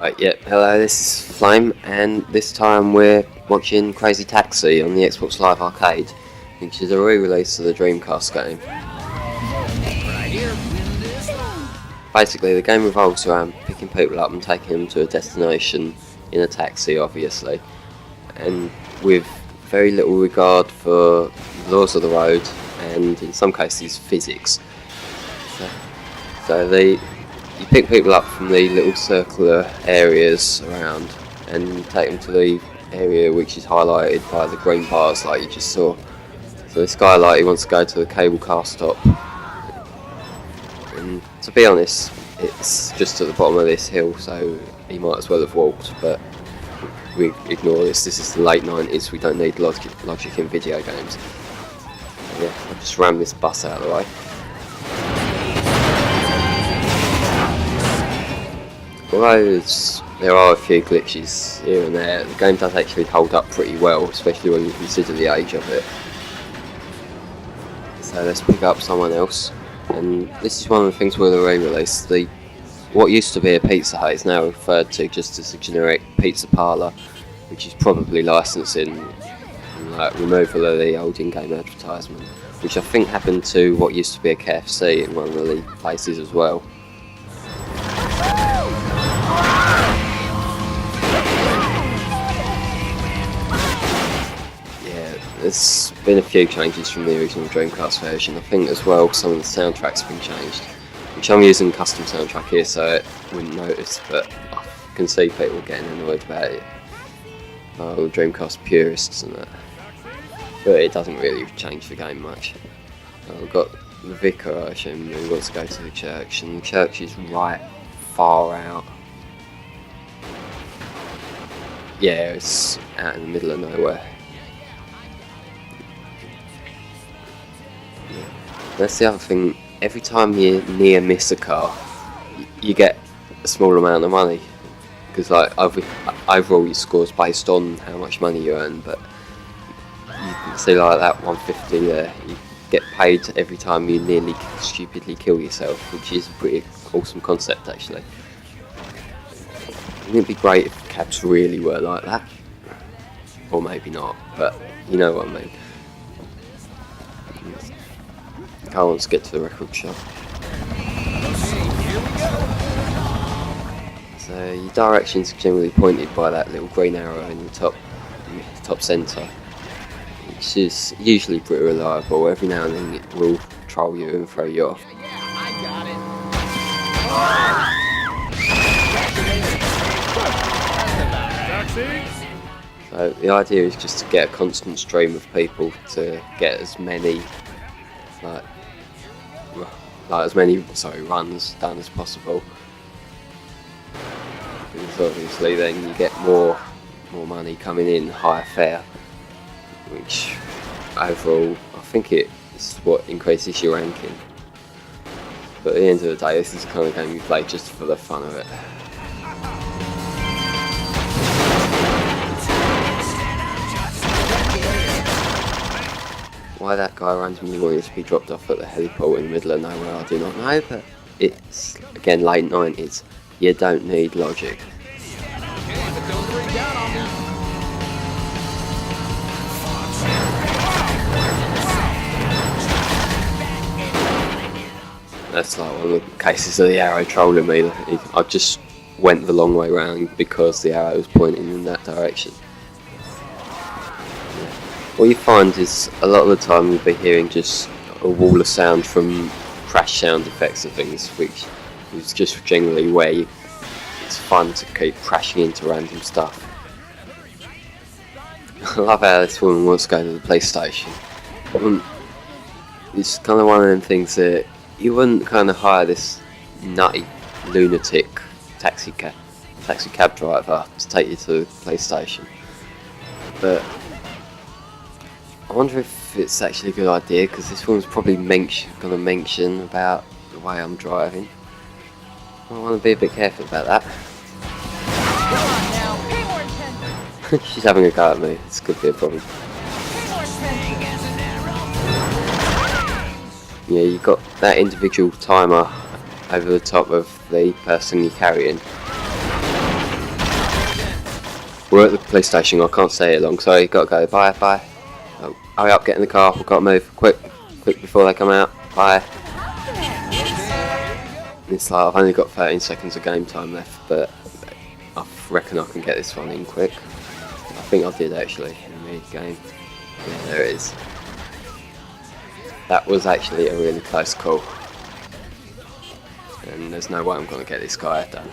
Right, yeah, hello, this is Flame, and this time we're watching Crazy Taxi on the Xbox Live Arcade, which is a re-release of the Dreamcast game. Basically, the game revolves around picking people up and taking them to a destination in a taxi, obviously, and with very little regard for the laws of the road, and in some cases, physics. So you pick people up from the little circular areas around and take them to the area which is highlighted by the green bars like you just saw. So this guy, he wants to go to the cable car stop, and to be honest, it's just at the bottom of this hill, so he might as well have walked, but we ignore this. This is the late 90s, we don't need logic in video games. Yeah, I'll just ram this bus out of the way. Although there are a few glitches here and there, the game does actually hold up pretty well, especially when you consider the age of it. So let's pick up someone else, and this is one of the things with the re-release. What used to be a Pizza Hut is now referred to just as a generic pizza parlour, which is probably licensing and removal of the old in-game advertisement, which I think happened to what used to be a KFC in one of the places as well. There's been a few changes from the original Dreamcast version. I think as well some of the soundtracks have been changed, which I'm using custom soundtrack here so I wouldn't notice, but I can see people getting annoyed about it. Oh, Dreamcast purists and that. But it doesn't really change the game much. I've got the vicar, I assume, who wants to go to the church, and the church is right far out. Yeah, it's out in the middle of nowhere. That's the other thing, every time you near miss a car, you get a small amount of money, because overall your score's based on how much money you earn, but you can see like that 150 there, you get paid every time you nearly stupidly kill yourself, which is a pretty awesome concept actually. Wouldn't it be great if cabs really were like that? Or maybe not, but you know what I mean. I want to get to the record shop. So your directions are generally pointed by that little green arrow in the top centre, which is usually pretty reliable. Every now and then it will troll you and throw you off. So the idea is just to get a constant stream of people to get as many runs done as possible, because obviously then you get more money coming in, higher fare, which overall I think it's what increases your ranking. But at the end of the day, this is the kind of game you play just for the fun of it. Why that guy randomly wanted to be dropped off at the heliport in the middle of nowhere, I do not know, but it's, again, late 90s. You don't need logic. That's like one of the cases of the arrow trolling me. I just went the long way round because the arrow was pointing in that direction. What you find is a lot of the time you'll be hearing just a wall of sound from crash sound effects and things, which is just generally where it's fun to keep crashing into random stuff. I love how this woman wants to go to the police station. It's kind of one of them things that you wouldn't kind of hire this nutty lunatic taxi cab driver to take you to the police station, but I wonder if it's actually a good idea, because this one's probably going to mention about the way I'm driving. I want to be a bit careful about that. She's having a go at me, this could be a problem. Yeah, you've got that individual timer over the top of the person you're carrying. We're at the police station, I can't stay here long, sorry, gotta go, bye, bye. Oh, hurry up, get in the car, we've got to move, quick before they come out, bye. It's like, I've only got 13 seconds of game time left, but I reckon I can get this one in quick. I think I did actually, in the game. Yeah, there it is. That was actually a really close call. And there's no way I'm going to get this guy done.